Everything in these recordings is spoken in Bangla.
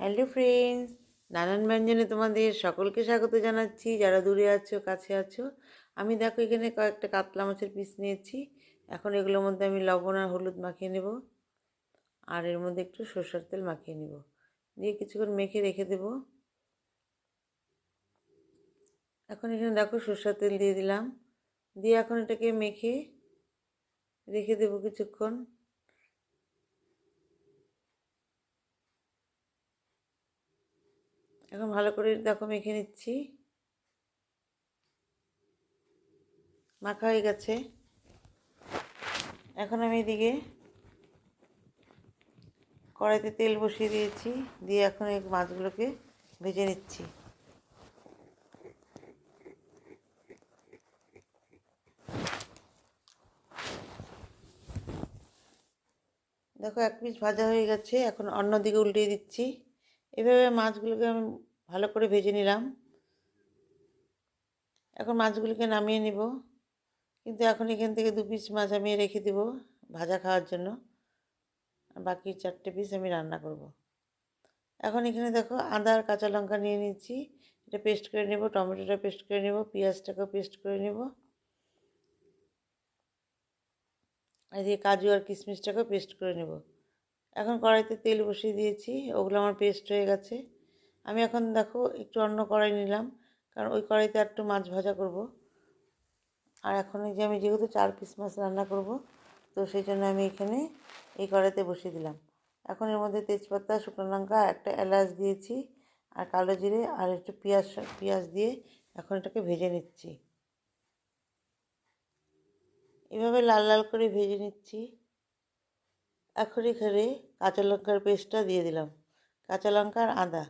হ্যালো ফ্রেন্ডস, নানান ব্যঞ্জনে তোমাদের সকলকে স্বাগত জানাচ্ছি। যারা দূরে আছো কাছে আছো, আমি দেখো এখানে কয়েকটা কাতলা মাছের পিস নিয়েছি। এখন এগুলোর মধ্যে আমি লবণ আর হলুদ মাখিয়ে নেব, আর এর মধ্যে একটু সরষের তেল মাখিয়ে নেব, দিয়ে কিছুক্ষণ মেখে রেখে দেব। এখন এখানে দেখো সরষের তেল দিয়ে দিলাম, দিয়ে এখন এটাকে মেখে রেখে দেব কিছুক্ষণ। এখন ভালো করে দেখো মেখে নিচ্ছি, মাখা হয়ে গেছে। এখন আমি এদিকে কড়াইতে তেল বসিয়ে দিয়েছি, দিয়ে এখন এই মাছগুলোকে ভেজে নিচ্ছি। দেখো এক পিস ভাজা হয়ে গেছে, এখন অন্য দিকে উল্টিয়ে দিচ্ছি। এভাবে মাছগুলোকে আমি ভালো করে ভেজে নিলাম। এখন মাছগুলোকে নামিয়ে নিব, কিন্তু এখন এখান থেকে 2 পিস মাছ আমি রেখে দেব ভাজা খাওয়ার জন্য, আর বাকি 4টে পিস আমি রান্না করব। এখন এখানে দেখো আদা আর কাঁচা লঙ্কা নিয়ে নিচ্ছি, এটা পেস্ট করে নেব, টমেটোটা পেস্ট করে নেব, পেঁয়াজটাকেও পেস্ট করে নেব, আর দিয়ে কাজু আর কিশমিশটাকেও পেস্ট করে নেব। এখন কড়াইতে তেল বসিয়ে দিয়েছি, ওগুলো আমার পেস্ট হয়ে গেছে। আমি এখন দেখো একটু অন্য কড়াই নিলাম, কারণ ওই কড়াইতে একটু মাছ ভাজা করব। আর এখন এই যে আমি যেহেতু 4 পিস মাছ রান্না করব, তো সেই জন্য আমি এখানে এই কড়াইতে বসিয়ে দিলাম। এখন এর মধ্যে তেজপাতা, শুকনো লঙ্কা, একটা এলাচ দিয়েছি, আর কালো জিরে আর একটু পেঁয়াজ দিয়ে এখন এটাকে ভেজে নিচ্ছি। এভাবে লাল লাল করে ভেজে নিচ্ছি। এখন এখানে কাঁচা লঙ্কার পেস্টটা দিয়ে দিলাম, কাঁচা লঙ্কা আর আদা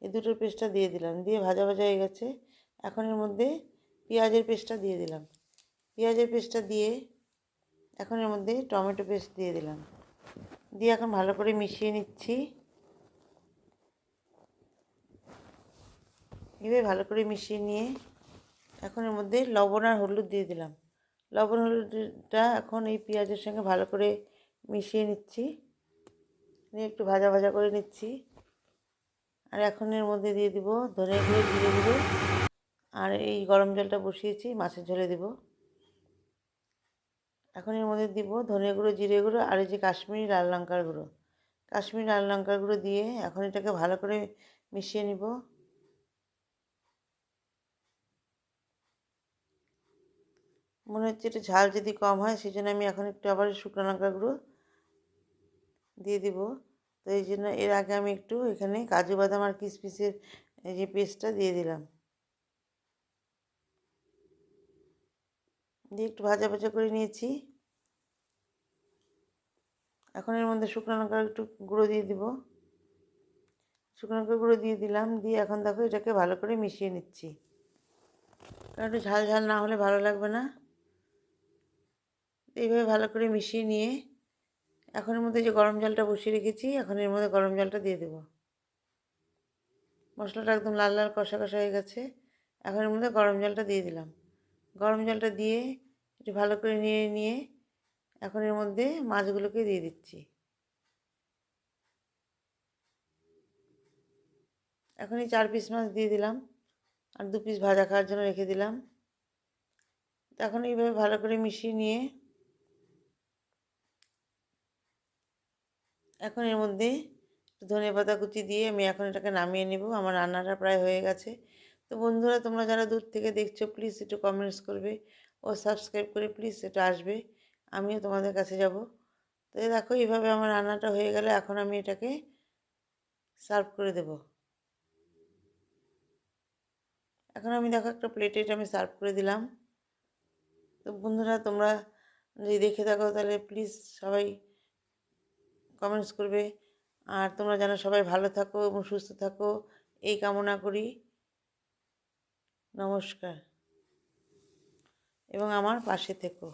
এই দুটোর পেস্টটা দিয়ে দিলাম, দিয়ে ভাজা ভাজা হয়ে গেছে। এখন এর মধ্যে পেঁয়াজের পেস্টটা দিয়ে দিলাম, পেঁয়াজের পেস্টটা দিয়ে এখন এর মধ্যে টমেটো পেস্ট দিয়ে দিলাম, দিয়ে এখন ভালো করে মিশিয়ে নিচ্ছি। এভাবে ভালো করে মিশিয়ে নিয়ে এখন এর মধ্যে লবণ আর হলুদ দিয়ে দিলাম। লবণ হলুদটা এখন এই পেঁয়াজের সঙ্গে ভালো করে মিশিয়ে নিচ্ছি, নিয়ে একটু ভাজা ভাজা করে নিচ্ছি। আর এখন এর মধ্যে দিয়ে দিব ধনে গুঁড়ো, জিরে গুঁড়ো, আর এই গরম জলটা বসিয়েছি মাছের ঝোলে দিব। এখন এর মধ্যে দিব ধনে গুঁড়ো, জিরে গুঁড়ো, আর এই যে কাশ্মীরি লাল লঙ্কার গুঁড়ো, কাশ্মীরি লাল লঙ্কার গুঁড়ো দিয়ে এখন এটাকে ভালো করে মিশিয়ে নিব। মনে হচ্ছে একটু ঝাল যদি কম হয়, সেই জন্য আমি এখন একটু আবার শুকনো লঙ্কার গুঁড়ো দিয়ে দিব। তো এই জন্য এর আগে আমি একটু এখানে কাজু বাদাম আর কিশমিশের এই যে পেস্টটা দিয়ে দিলাম, দিয়ে একটু ভাজা ভাজা করে নিয়েছি। এখন এর মধ্যে শুকনো লঙ্কার একটু গুঁড়ো দিয়ে দিব, শুকনো লঙ্কার গুঁড়ো দিয়ে দিলাম, দিয়ে এখন দেখো এটাকে ভালো করে মিশিয়ে নিচ্ছি, কারণ একটু ঝাল ঝাল না হলে ভালো লাগবে না। এইভাবে ভালো করে মিশিয়ে নিয়ে এখন এর মধ্যে যে গরম জলটা বসিয়ে রেখেছি, এখন এর মধ্যে গরম জলটা দিয়ে দেবো। মশলাটা একদম লাল লাল কষা কষা হয়ে গেছে, এখন এর মধ্যে গরম জলটা দিয়ে দিলাম। গরম জলটা দিয়ে একটু ভালো করে নিয়ে নিয়ে এখন এর মধ্যে মাছগুলোকে দিয়ে দিচ্ছি। এখন এই 4 পিস মাছ দিয়ে দিলাম, আর 2 পিস ভাজা খাওয়ার জন্য রেখে দিলাম। এখন এইভাবে ভালো করে মিশিয়ে নিয়ে এখন এর মধ্যে ধনেপাতা কুচি দিয়ে আমি এখন এটাকে নামিয়ে নেব। আমার রান্নাটা প্রায় হয়ে গেছে। তো বন্ধুরা, তোমরা যারা দূর থেকে দেখছো প্লিজ একটু কমেন্টস করবে ও সাবস্ক্রাইব করে প্লিজ এটা আসবে, আমিও তোমাদের কাছে যাব। তো দেখো এইভাবে আমার রান্নাটা হয়ে গেলে এখন আমি এটাকে সার্ভ করে দেব। এখন আমি দেখো একটা প্লেটে এটা আমি সার্ভ করে দিলাম। তো বন্ধুরা, তোমরা যদি দেখে থাকো তাহলে প্লিজ সবাই কমেন্টস করবে, আর তোমরা যেন সবাই ভালো থাকো এবং সুস্থ থাকো এই কামনা করি। নমস্কার, এবং আমার পাশে থেকো।